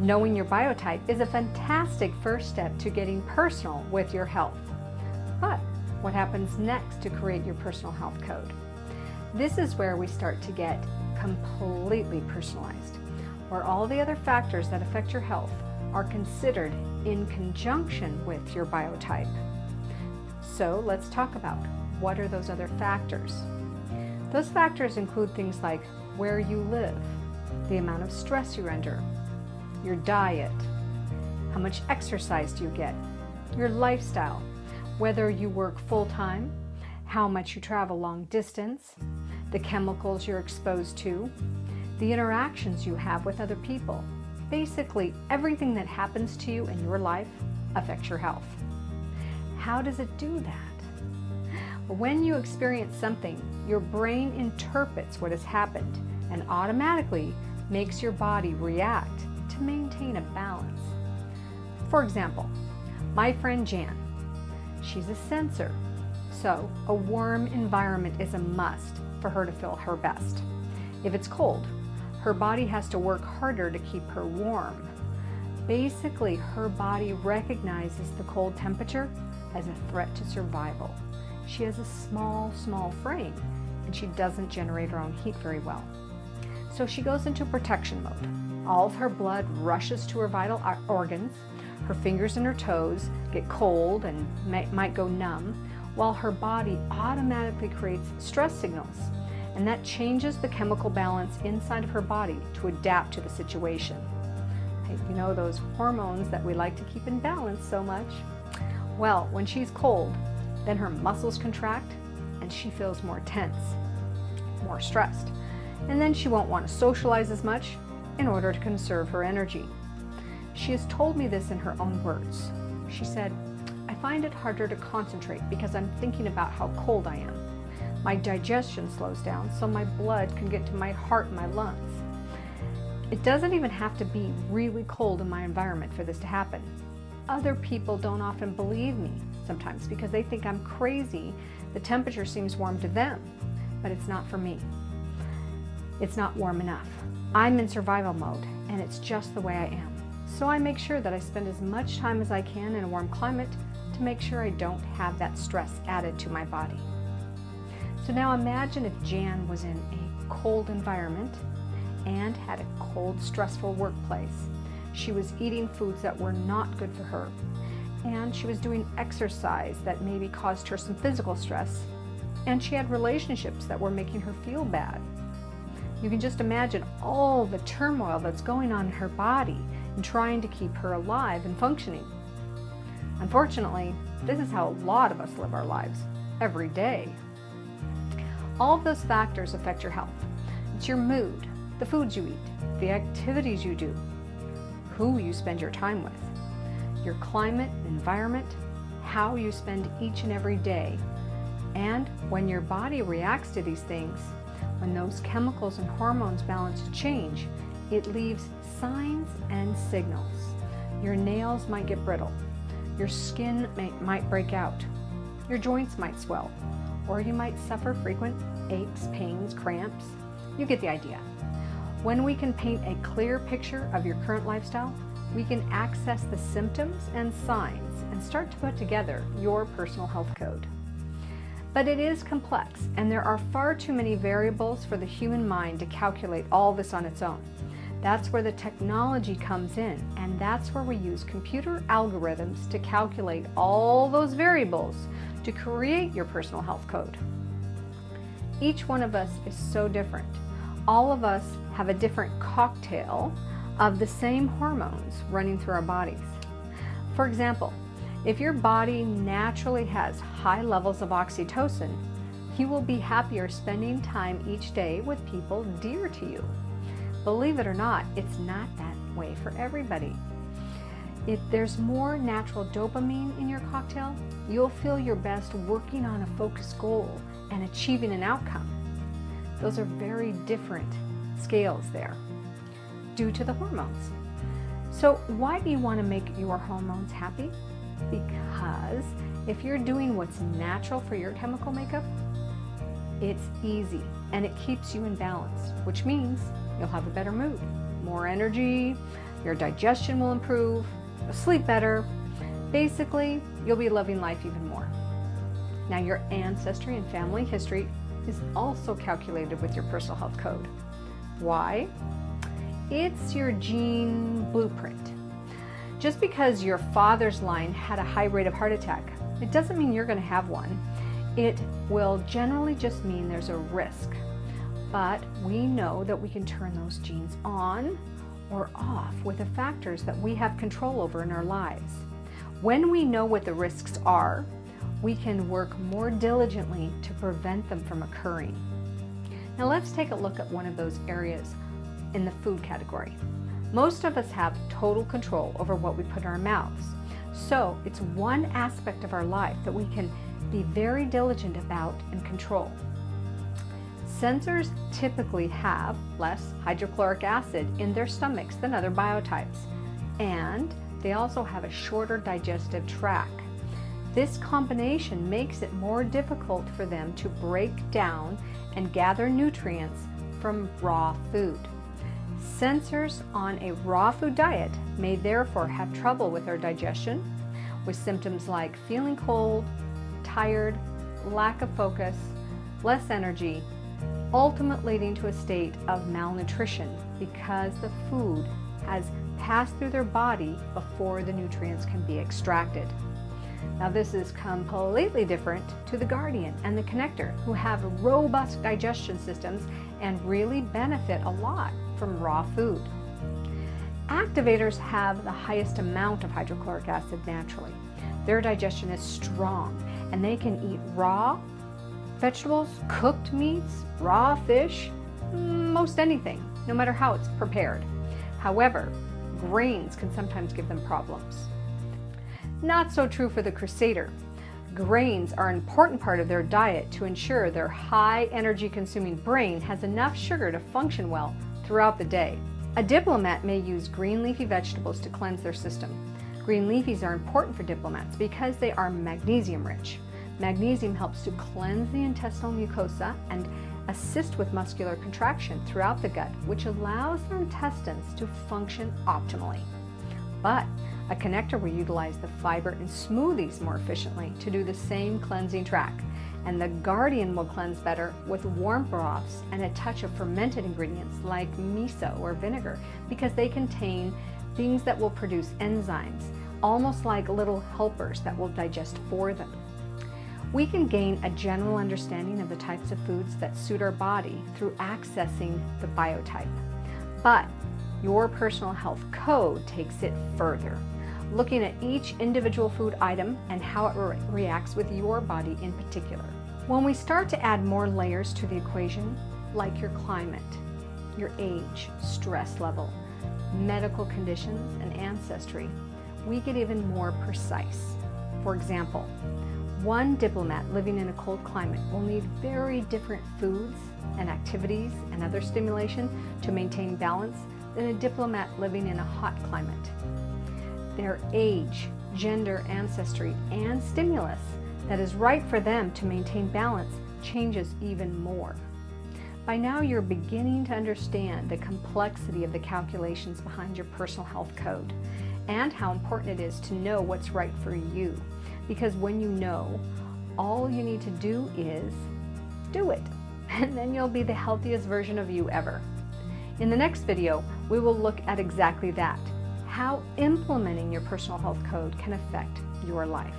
Knowing your biotype is a fantastic first step to getting personal with your health. But what happens next to create your personal health code? This is where we start to get completely personalized, where all the other factors that affect your health are considered in conjunction with your biotype. So let's talk about what are those other factors. Those factors include things like where you live, the amount of stress you're under, your diet, how much exercise do you get, your lifestyle, whether you work full-time, how much you travel long distance, the chemicals you're exposed to, the interactions you have with other people. Basically, everything that happens to you in your life affects your health. How does it do that? When you experience something, your brain interprets what has happened and automatically makes your body react to maintain a balance. For example, my friend Jan, she's a sensor, so a warm environment is a must for her to feel her best. If it's cold, her body has to work harder to keep her warm. Basically, her body recognizes the cold temperature as a threat to survival. She has a small frame, and she doesn't generate her own heat very well. So she goes into protection mode. All of her blood rushes to her vital organs. Her fingers and her toes get cold and might go numb, while her body automatically creates stress signals. And that changes the chemical balance inside of her body to adapt to the situation. Hey, you know those hormones that we like to keep in balance so much? Well, when she's cold, then her muscles contract and she feels more tense, more stressed. And then she won't want to socialize as much in order to conserve her energy. She has told me this in her own words. She said, "I find it harder to concentrate because I'm thinking about how cold I am. My digestion slows down so my blood can get to my heart and my lungs. It doesn't even have to be really cold in my environment for this to happen. Other people don't often believe me sometimes because they think I'm crazy. The temperature seems warm to them, but it's not for me. It's not warm enough. I'm in survival mode and it's just the way I am. So I make sure that I spend as much time as I can in a warm climate to make sure I don't have that stress added to my body." So now imagine if Jan was in a cold environment and had a cold, stressful workplace. She was eating foods that were not good for her, and she was doing exercise that maybe caused her some physical stress, and she had relationships that were making her feel bad. You can just imagine all the turmoil that's going on in her body and trying to keep her alive and functioning. Unfortunately, this is how a lot of us live our lives every day. All of those factors affect your health. It's your mood, the foods you eat, the activities you do, who you spend your time with, your climate, environment, how you spend each and every day. And when your body reacts to these things, when those chemicals and hormones balance to change, it leaves signs and signals. Your nails might get brittle, your skin might break out, your joints might swell, or you might suffer frequent aches, pains, cramps. You get the idea. When we can paint a clear picture of your current lifestyle, we can access the symptoms and signs and start to put together your personal health code. But it is complex, and there are far too many variables for the human mind to calculate all this on its own. That's where the technology comes in, and that's where we use computer algorithms to calculate all those variables to create your personal health code. Each one of us is so different. All of us have a different cocktail of the same hormones running through our bodies. For example, if your body naturally has high levels of oxytocin, you will be happier spending time each day with people dear to you. Believe it or not, it's not that way for everybody. If there's more natural dopamine in your cocktail, you'll feel your best working on a focused goal and achieving an outcome. Those are very different scales there due to the hormones. So why do you want to make your hormones happy? Because if you're doing what's natural for your chemical makeup, it's easy and it keeps you in balance, which means you'll have a better mood, more energy, your digestion will improve, you'll sleep better. Basically, you'll be loving life even more. Now, your ancestry and family history is also calculated with your personal health code. Why? It's your gene blueprint. Just because your father's line had a high rate of heart attack, it doesn't mean you're going to have one. It will generally just mean there's a risk. But we know that we can turn those genes on or off with the factors that we have control over in our lives. When we know what the risks are, we can work more diligently to prevent them from occurring. Now let's take a look at one of those areas in the food category. Most of us have total control over what we put in our mouths. So it's one aspect of our life that we can be very diligent about and control. Sensors typically have less hydrochloric acid in their stomachs than other biotypes, and they also have a shorter digestive tract. This combination makes it more difficult for them to break down and gather nutrients from raw food. Sensors on a raw food diet may therefore have trouble with their digestion, with symptoms like feeling cold, tired, lack of focus, less energy, ultimately leading to a state of malnutrition because the food has passed through their body before the nutrients can be extracted. Now this is completely different to the Guardian and the Connector, who have robust digestion systems and really benefit a lot from raw food. Activators have the highest amount of hydrochloric acid naturally. Their digestion is strong and they can eat raw vegetables, cooked meats, raw fish, most anything, no matter how it's prepared. However, grains can sometimes give them problems. Not so true for the Crusader. Grains are an important part of their diet to ensure their high energy consuming brain has enough sugar to function well throughout the day. A diplomat may use green leafy vegetables to cleanse their system. Green leafies are important for diplomats because they are magnesium rich. Magnesium helps to cleanse the intestinal mucosa and assist with muscular contraction throughout the gut, which allows their intestines to function optimally. But a Connector will utilize the fiber in smoothies more efficiently to do the same cleansing track. And the Guardian will cleanse better with warm broths and a touch of fermented ingredients like miso or vinegar, because they contain things that will produce enzymes, almost like little helpers that will digest for them. We can gain a general understanding of the types of foods that suit our body through accessing the biotype. But your personal health code takes it further, looking at each individual food item and how it reacts with your body in particular. When we start to add more layers to the equation, like your climate, your age, stress level, medical conditions, and ancestry, we get even more precise. For example, one diplomat living in a cold climate will need very different foods and activities and other stimulation to maintain balance than a diplomat living in a hot climate. Their age, gender, ancestry, and stimulus that is right for them to maintain balance changes even more. By now, you're beginning to understand the complexity of the calculations behind your personal health code and how important it is to know what's right for you. Because when you know, all you need to do is do it, and then you'll be the healthiest version of you ever. In the next video, we will look at exactly that, how implementing your personal health code can affect your life.